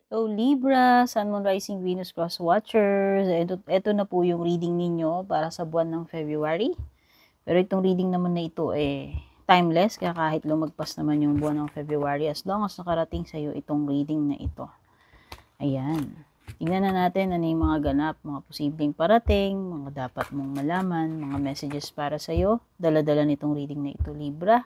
So, Libra, Sun, Moon, Rising, Venus, Cross Watchers. Ito na po yung reading ninyo para sa buwan ng February. Pero itong reading naman na ito timeless, kaya kahit lumagpas naman yung buwan ng February, as long as nakarating sa iyo itong reading na ito. Ayan. Tingnan na natin ano yung mga ganap, mga posibleng parating, mga dapat mong malaman, mga messages para sa iyo. Dala-dala nitong reading na ito, Libra.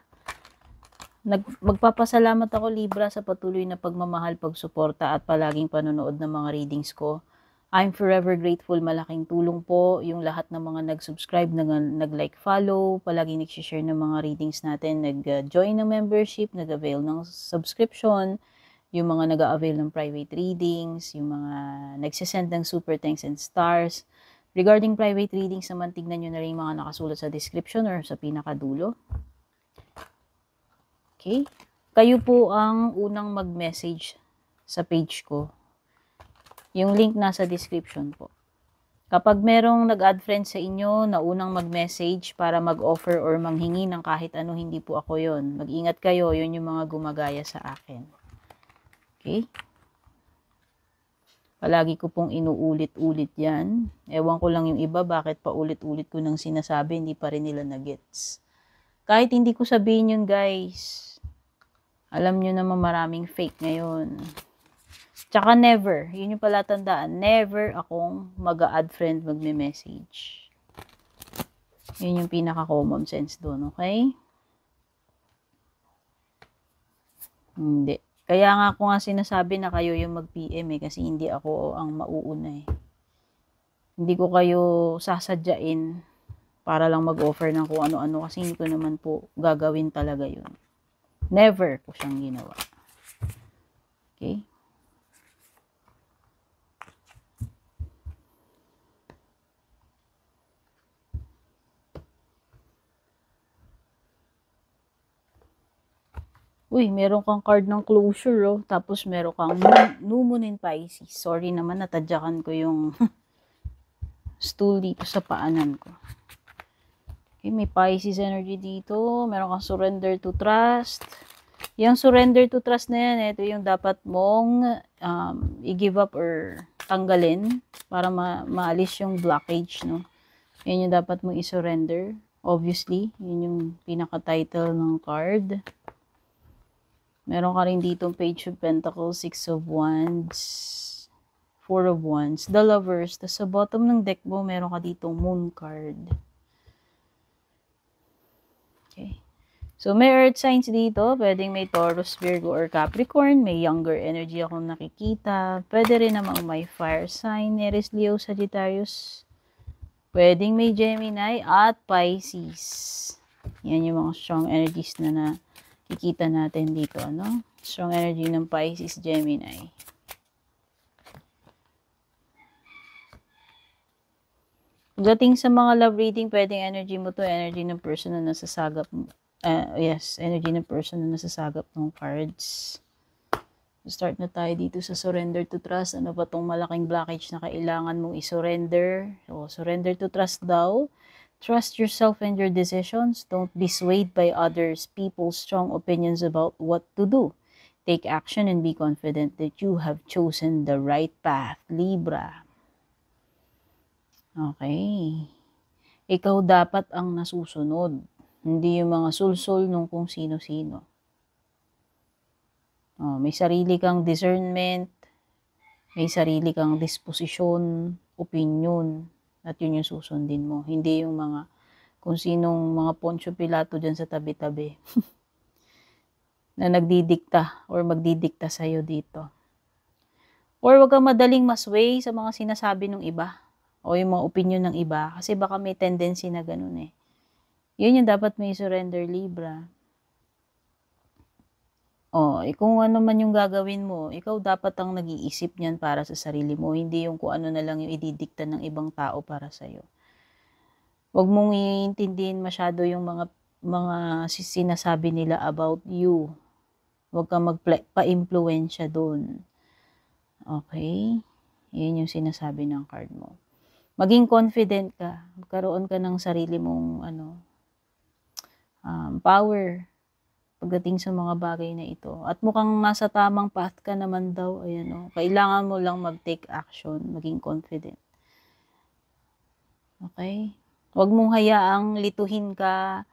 Magpapasalamat ako, Libra, sa patuloy na pagmamahal, pagsuporta at palaging panonood ng mga readings ko. I'm forever grateful. Malaking tulong po yung lahat ng mga nag-subscribe, nag-like, follow, palaging nag-share ng mga readings natin, nag-join ng membership, nag-avail ng subscription, yung mga nag-avail ng private readings, yung mga nagsisend ng super thanks and stars. Regarding private readings naman, tignan nyo na rin yung mga nakasulat sa description or sa pinakadulo. Okay? Kayo po ang unang mag-message sa page ko. Yung link nasa description po. Kapag merong nag-add friend sa inyo na unang mag-message para mag-offer or manghingi ng kahit ano, hindi po ako yon. Mag-ingat kayo, yun yung mga gumagaya sa akin. Okay? Palagi ko pong inuulit-ulit yan. Ewan ko lang yung iba, bakit pa ulit-ulit ko nang sinasabi, hindi pa rin nila na-gets. Kahit hindi ko sabihin yun, guys. Alam nyo naman maraming fake ngayon. Tsaka never, yun yung palatandaan, never akong mag-a-add friend, magme-message. Yun yung pinaka-common sense doon, okay? Hindi. Kaya nga ako nga sinasabi na kayo yung mag-PM kasi hindi ako ang mauuna eh. Hindi ko kayo sasadyain para lang mag-offer ng kung ano-ano kasi hindi ko naman po gagawin talaga yun. Never ko siyang ginawa. Okay? Uy, meron kang card ng closure, oh. Tapos meron kang New Moon in Pisces. Sorry naman, natadyakan ko yung stool dito sa paanan ko. Okay, may Pisces energy dito. Meron kang surrender to trust. Yung surrender to trust na yan, ito yung dapat mong i-give up or tanggalin para maalis yung blockage, no? Yan yung dapat mong i-surrender. Obviously, yun yung pinaka-title ng card. Meron ka rin dito Page of Pentacles, Six of Wands, Four of Wands, The Lovers. Tapos sa bottom ng deck mo, meron ka dito Moon card. Okay. So, may earth signs dito. Pwedeng may Taurus, Virgo, or Capricorn. May younger energy akong nakikita. Pwede rin namang may fire sign, Aries, Leo, Sagittarius. Pwedeng may Gemini at Pisces. Yan yung mga strong energies na nakikita natin dito, ano? Strong energy ng Pisces, Gemini. Pagdating sa mga love reading, pwedeng energy mo to, energy ng person na nasasagap mo. Yes, energy ng person na nasasagap ng cards. Start na tayo dito sa surrender to trust. Ano ba tong malaking blockage na kailangan mong i-surrender? So, surrender to trust daw. Trust yourself and your decisions. Don't be swayed by others, people's strong opinions about what to do. Take action and be confident that you have chosen the right path. Libra. Okay. Ikaw dapat ang nasusunod. Hindi yung mga sulsol nung kung sino-sino. May sarili kang discernment, may sarili kang disposisyon, opinion, at yun yung susundin mo. Hindi yung mga kung sinong mga Poncio Pilato dyan sa tabi-tabi na nagdidikta or magdidikta sa'yo dito. Or wag kang madaling masway sa mga sinasabi ng iba o yung mga opinion ng iba kasi baka may tendency na ganun eh. Yun yung dapat may surrender, Libra. Kung ano man yung gagawin mo, ikaw dapat ang nag-iisip niyan para sa sarili mo, hindi yung kung ano na lang yung ididikta ng ibang tao para sa'yo. Huwag mong iintindihin masyado yung mga sinasabi nila about you. Huwag kang magpa-impluensya doon. Okay? Yun yung sinasabi ng card mo. Maging confident ka. Magkaroon ka ng sarili mong power. pagdating sa mga bagay na ito. At mukhang nasa tamang path ka naman daw. Ayan, oh. Kailangan mo lang mag-take action, maging confident. Okay? Huwag mong hayaang lituhin ka,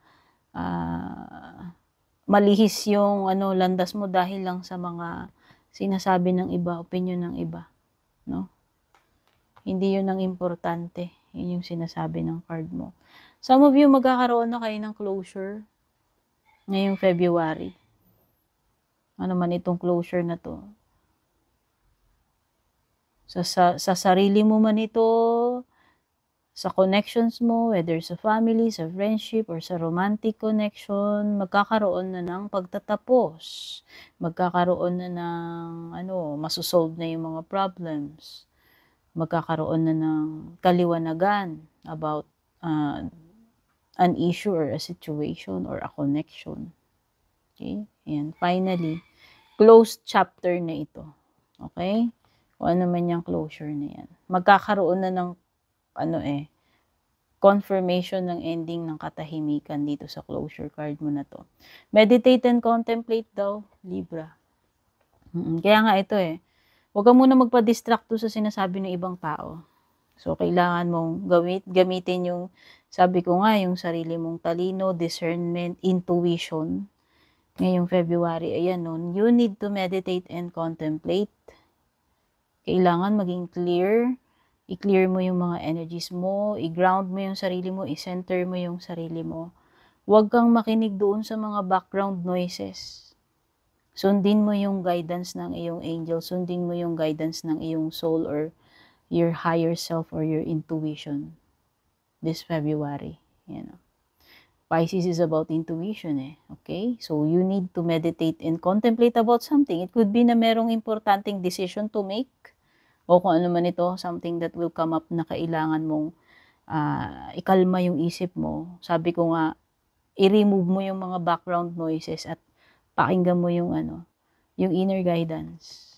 malihis yung landas mo dahil lang sa mga sinasabi ng iba, opinion ng iba. No? Hindi yun ang importante. Yun yung sinasabi ng card mo. Some of you, magkakaroon na kayo ng closure ngayong February. Ano man itong closure na to. Sa sarili mo man ito, sa connections mo, whether sa family, sa friendship, or sa romantic connection, magkakaroon na ng pagtatapos. Magkakaroon na ng, masosolve na yung mga problems. Magkakaroon na ng kaliwanagan about an issue or a situation or a connection. Okay? And finally, closed chapter na ito. Okay? O ano man yung closure na yan. Magkakaroon na ng confirmation ng ending ng katahimikan dito sa closure card mo na to. Meditate and contemplate daw, Libra. Kaya nga ito huwag ka muna magpa-distract sa sinasabi ng ibang tao. So, kailangan mong gamitin yung, sabi ko nga, yung sarili mong talino, discernment, intuition. Ngayong February, ayan nun, you need to meditate and contemplate. Kailangan maging clear, i-clear mo yung mga energies mo, i-ground mo yung sarili mo, i-center mo yung sarili mo. Huwag kang makinig doon sa mga background noises. Sundin mo yung guidance ng iyong angel, sundin mo yung guidance ng iyong soul or your higher self or your intuition this February. Pisces is about intuition okay? So, you need to meditate and contemplate about something. It could be na merong importanteng decision to make o kung ano man ito, something that will come up na kailangan mong ikalma yung isip mo. Sabi ko nga, i-remove mo yung mga background noises at pakinggan mo yung yung inner guidance.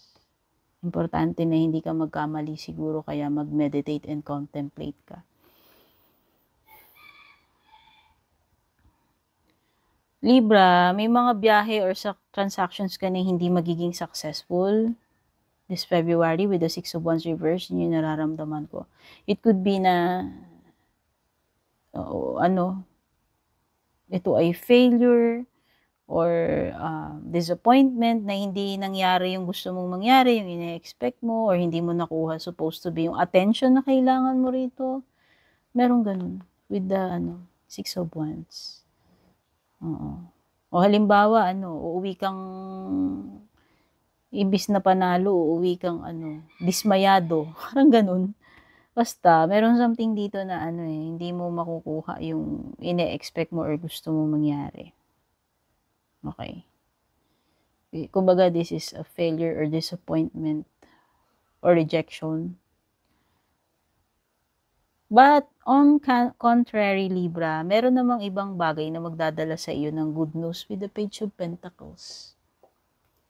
Importante na hindi ka magkamali siguro, kaya mag-meditate and contemplate ka. Libra, may mga biyahe or transactions ka na hindi magiging successful this February with the Six of Wands reverse. Yun yung nararamdaman ko. It could be na ito ay failure or disappointment na hindi nangyari yung gusto mong mangyari, yung ina-expect mo, or hindi mo nakuha supposed to be yung attention na kailangan mo rito. Merong ganun with the Six of Wands. O halimbawa, uuwi kang ibis na panalo, uuwi kang dismayado. Parang ganun. Basta, meron something dito na hindi mo makukuha yung ine-expect mo or gusto mo mangyari. Okay. Kumbaga, this is a failure or disappointment or rejection. But, on contrary, Libra, meron namang ibang bagay na magdadala sa iyo ng good news with the Page of Pentacles.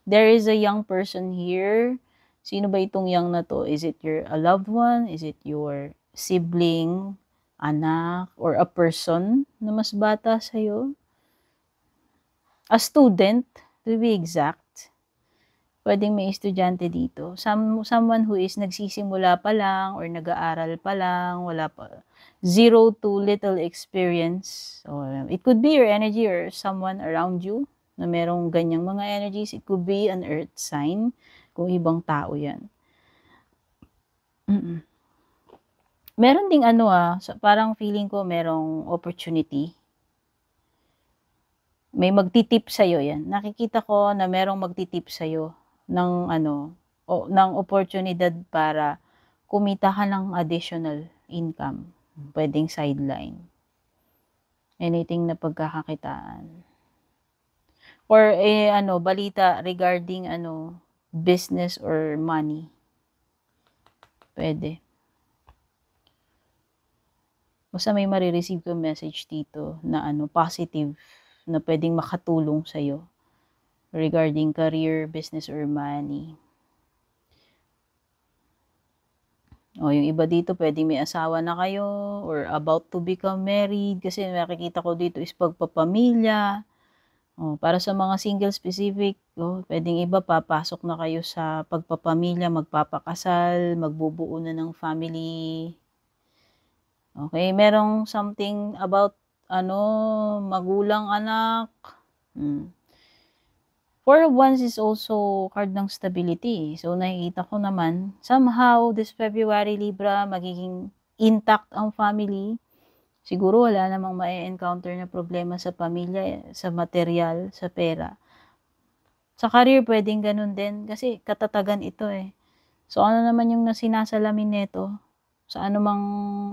There is a young person here. Sino ba itong young na to? Is it a loved one? Is it your sibling, anak, or a person na mas bata sa'yo? A student, to be exact. Pwedeng may estudyante dito. Someone who is nagsisimula pa lang or nag-aaral pa lang, wala pa, 0 to little experience. So, it could be your energy or someone around you na merong ganyang mga energies. It could be an earth sign kung ibang tao yan. Meron ding parang feeling ko merong opportunity. May magtitip sa'yo yan. Nakikita ko na merong magtitip sa'yo ng ng oportunidad para kumita ka ng additional income. Pwedeng sideline. Anything na pagkakakitaan. Or balita regarding business or money. Pwede. Basta may marireceive ko message dito na positive na pwedeng makatulong sa'yo regarding career, business, or money. O yung iba dito, pwedeng may asawa na kayo or about to become married kasi nakikita ko dito is pagpapamilya. Oh, para sa mga single specific, pwedeng iba papasok na kayo sa pagpapamilya, magpapakasal, magbubuo na ng family. Okay, merong something about magulang, anak. Four of Wands is also card ng stability. So, nakikita ko naman, somehow, this February, Libra, magiging intact ang family. Siguro wala namang ma-encounter na problema sa pamilya, sa material, sa pera. Sa career, pwedeng ganun din. Kasi katatagan ito eh. So, ano naman yung sinasalamin nito? Sa anumang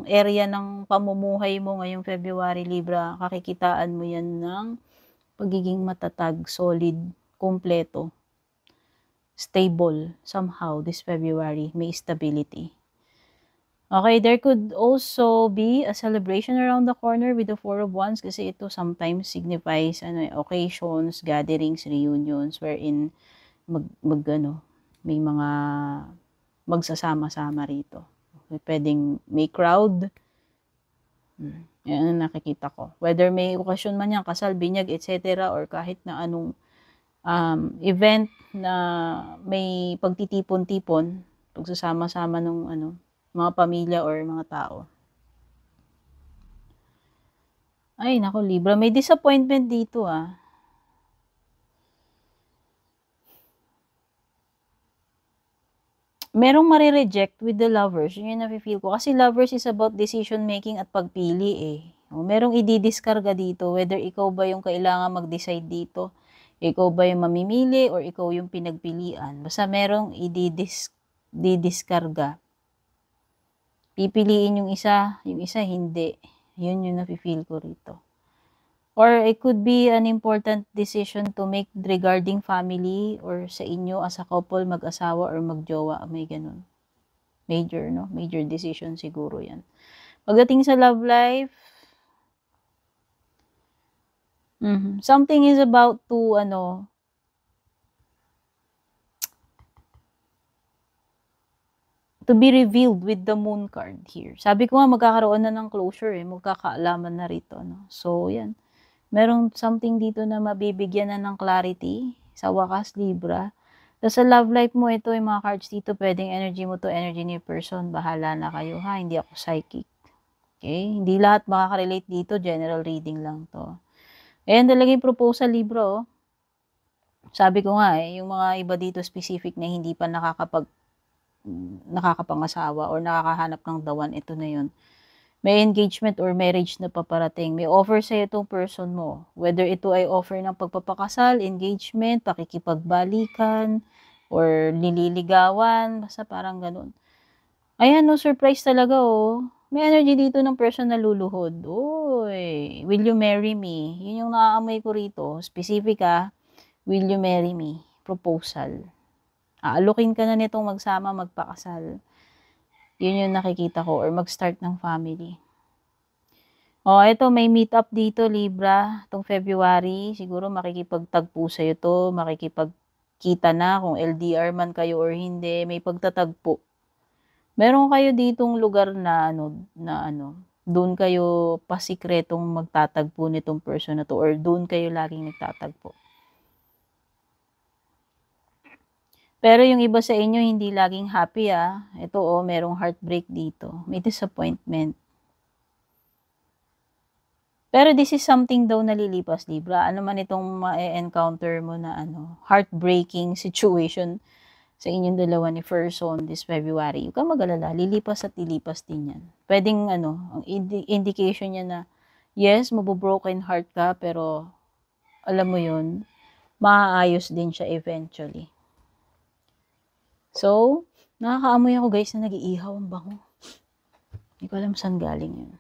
area ng pamumuhay mo ngayong February, Libra, kakikitaan mo yan ng pagiging matatag, solid, kompleto, stable, somehow, this February, may stability. Okay, there could also be a celebration around the corner with the Four of Wands kasi ito sometimes signifies occasions, gatherings, reunions wherein may mga magsasama-sama rito. Pwedeng may crowd. Yan ang nakikita ko. Whether may okasyon man yan, kasal, binyag, etc. or kahit na anong event na may pagtitipon-tipon, pagsasama-sama ng mga pamilya or mga tao. Ay, nako Libra, may disappointment dito Merong marireject with the lovers. Yun yung nafe-feel ko. Kasi lovers is about decision making at pagpili eh. Merong i-discarga dito, whether ikaw ba yung kailangan mag-decide dito, ikaw ba yung mamimili, or ikaw yung pinagpilian. Basta merong i-discarga. Pipiliin yung isa hindi. Yun yung nafe-feel ko rito. Or it could be an important decision to make regarding family or sa inyo as a couple, mag-asawa or magjowa, may ganun. Major, no? Major decision siguro yan. Pagdating sa love life, something is about to, to be revealed with the moon card here. Sabi ko nga, magkakaroon na ng closure magkakaalaman na rito, no? So, yan. Merong something dito na mabibigyan na ng clarity sa wakas, Libra. Sa love life mo, ito yung mga cards dito, pwedeng energy mo to, energy ni person. Bahala na kayo ha, hindi ako psychic. Okay? Hindi lahat makaka-relate dito, general reading lang to. Ayan talaga yung proposal, Libra. Sabi ko nga yung mga iba dito specific na hindi pa nakakapangasawa or nakakahanap ng dawan, ito na yun. May engagement or marriage na paparating. May offer sa'yo itong person mo. Whether ito ay offer ng pagpapakasal, engagement, pakikipagbalikan, or nililigawan. Basta parang ganun. Ayan, no, surprise talaga, May energy dito ng person na luluhod. Uy, will you marry me? Yun yung naaamoy ko rito. Specific will you marry me? Proposal. Aalukin ka na nitong magsama, magpakasal. Yun yung nakikita ko, or mag-start ng family. Ito, may meet up dito, Libra, itong February. Siguro makikipagtagpo sa'yo to, makikipagkita na kung LDR man kayo or hindi, may pagtatagpo. Meron kayo ditong lugar na doon kayo pasikretong magtatagpo nitong person na to, or doon kayo laging nagtatagpo. Pero yung iba sa inyo, hindi laging happy Ito merong heartbreak dito. May disappointment. Pero this is something daw nalilipas, Libra. Ano man itong ma-encounter mo na heartbreaking situation sa inyong dalawa ni person this February. Huwag kang mag-alala. Lilipas at lilipas din yan. Pwedeng ang indication niya na yes, mabobroken heart ka, pero alam mo yun, maaayos din siya eventually. So, nakakaamoy ako guys na nag-iihaw ang bango. Hindi ko alam saan galing yun.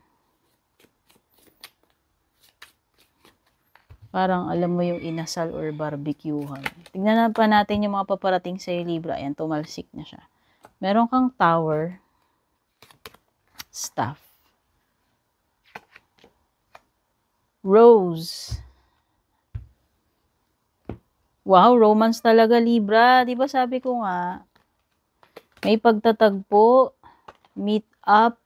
Parang alam mo yung inasal or barbecuehan. Tignan na pa natin yung mga paparating sa Libra. Ayan, tumalsik na siya. Meron kang tower, staff, rose. Wow, romance talaga, Libra. Di ba sabi ko nga, may pagtatagpo, meet up,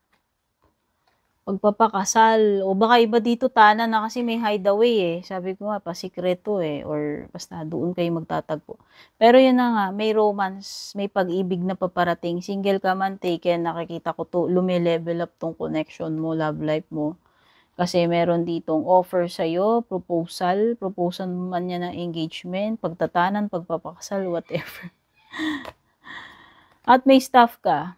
pagpapakasal. O baka iba dito tanan na kasi may hideaway Sabi ko nga, pasikreto Or basta doon kayo magtatagpo. Pero yun na nga, may romance, may pag-ibig na paparating. Single ka man, taken, nakikita ko to, lumilevel up tong connection mo, love life mo. Kasi meron ditong offer sa'yo, proposal man niya ng engagement, pagtatanan, pagpapakasal, whatever. At may staff ka.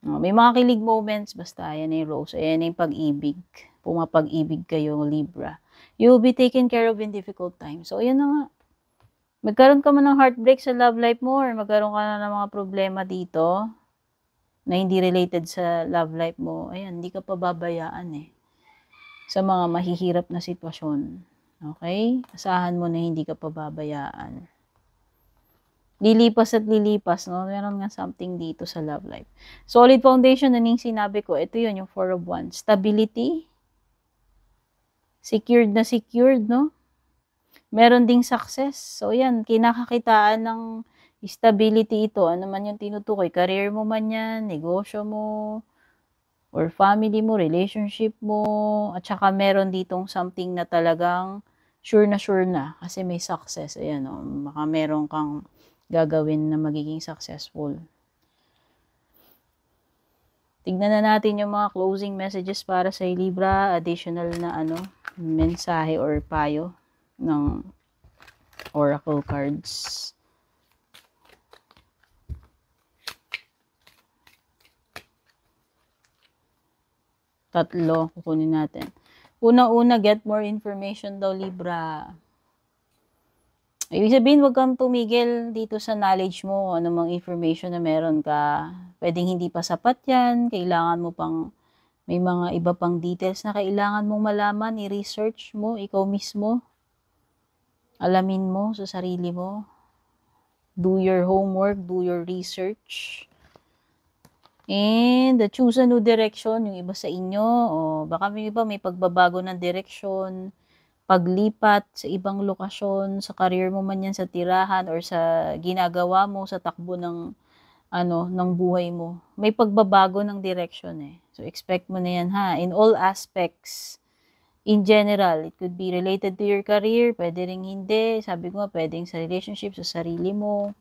May mga kilig moments, basta yan yung rose, ayan yung pag-ibig. Pumapag-ibig kayo, Libra. You will be taken care of in difficult times. So, ayan na nga. Magkaroon ka man ng heartbreak sa love life mo or magkaroon ka na ng mga problema dito na hindi related sa love life mo, ayan, hindi ka pababayaan sa mga mahihirap na sitwasyon. Okay? Asahan mo na hindi ka pababayaan. Lilipas at lilipas, no? Meron nga something dito sa love life. Solid foundation, naning sinabi ko, ito yun, yung 4 of Wands. Stability. Secured na secured, no? Meron ding success. So, yan, kinakakitaan ng stability ito. Ano man yung tinutukoy, career mo man yan, negosyo mo, or family mo, relationship mo, at saka meron ditong something na talagang sure na. Kasi may success. Ayan, no? Baka meron kang gagawin na magiging successful. Tignan na natin yung mga closing messages para sa Libra, additional na mensahe or payo ng oracle cards. Tatlo, kukunin natin. Una-una, get more information daw, Libra. Ibig sabihin, huwag kang tumigil dito sa knowledge mo, anumang information na meron ka. Pwedeng hindi pa sapat yan, kailangan mo pang, may mga iba pang details na kailangan mong malaman, i-research mo, ikaw mismo. Alamin mo sa sarili mo. Do your homework, do your research. And choose a new direction, yung iba sa inyo, baka may iba may pagbabago ng direksyon, paglipat sa ibang lokasyon, sa career mo man yan, sa tirahan or sa ginagawa mo, sa takbo ng ng buhay mo. May pagbabago ng direction So expect mo na yan in all aspects. In general, it could be related to your career, pwede ring hindi. Sabi ko nga, pwedeng sa relationship, sa sarili mo.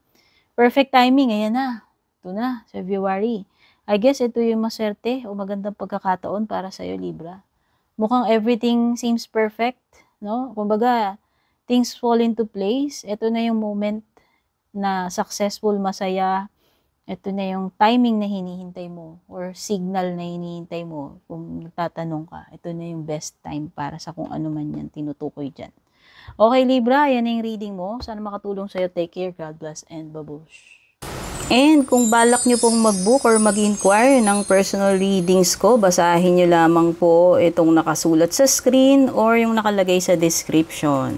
Perfect timing, ayan na. Ito na, February. I guess ito yung maswerte o magandang pagkakataon para sa'yo, Libra. Mukhang everything seems perfect. No? Kumbaga, things fall into place. Ito na yung moment na successful, masaya. Ito na yung timing na hinihintay mo or signal na hinihintay mo kung nagtatanong ka. Ito na yung best time para sa kung ano man yan tinutukoy dyan. Okay, Libra, yan na yung reading mo. Sana makatulong sa'yo. Take care, God bless, and babush. And kung balak nyo pong mag-book or mag-inquire ng personal readings ko, basahin nyo lamang po itong nakasulat sa screen or yung nakalagay sa description.